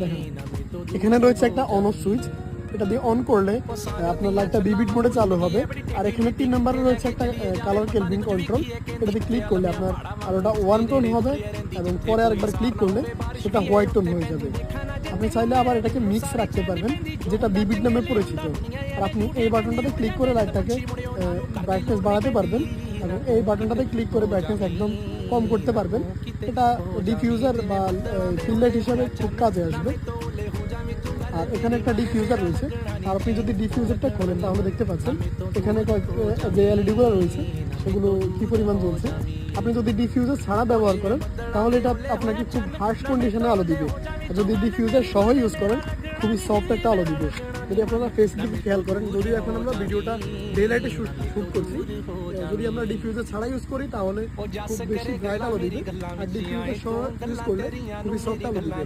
দেখেন এখানে রয়েছে একটা অন অফ সুইচ, এটা দিয়ে অন করলে আপনার লাইটটা বিবিট মোডে চালু হবে। আর এখানে 3 নম্বরে রয়েছে একটা কালার কেলভিন কন্ট্রোল, এটাতে ক্লিক করলে আপনার আলোটা ওয়ান টোন হবে এবং পরে আরেকবার ক্লিক করলে সেটা হোয়াইট টোন হয়ে যাবে। আপনি চাইলে আবার এটাকে মিক্স রাখতে পারবেন, যেটা বিবিট নামে পরিচিত। আর আপনি এই বাটনটাতে ক্লিক করে লাইটটাকে ব্রাইটনেস বাড়াতে পারবেন এবং এই বাটনটাতে ক্লিক করে ব্রাইটনেস একদম কম করতে পারবেন। এটা ডিফিউজার বা ফিল লাইট হিসাবে খুব কাজে আসবে। আর এখানে একটা ডিফিউজার রয়েছে, আর আপনি যদি ডিফিউজারটা খোলেন তাহলে দেখতে পাচ্ছেন এখানে যে এলইডিগুলো রয়েছে সেগুলো কী পরিমাণ জ্বলছে। আপনি যদি ডিফিউজার ছাড়া ব্যবহার করেন তাহলে এটা আপনাকে খুব হার্শ কন্ডিশনে আলো দিবে, আর যদি ডিফিউজার সহ ইউজ করেন খুবই সফট একটা আলো দিবে। যদি আপনারা ফেসবুকে খেয়াল করেন, যদিও এখন আমরা ভিডিওটা ডে লাইটে শ্যুট করছি, যদি আমরা ডিফিউজার ছাড়া ইউজ করি তাহলে খুব বেশি ব্রাইট আলো দিবে, আর ডিফিউজার সহ ইউজ করলে খুবই সফট আলো দিবে।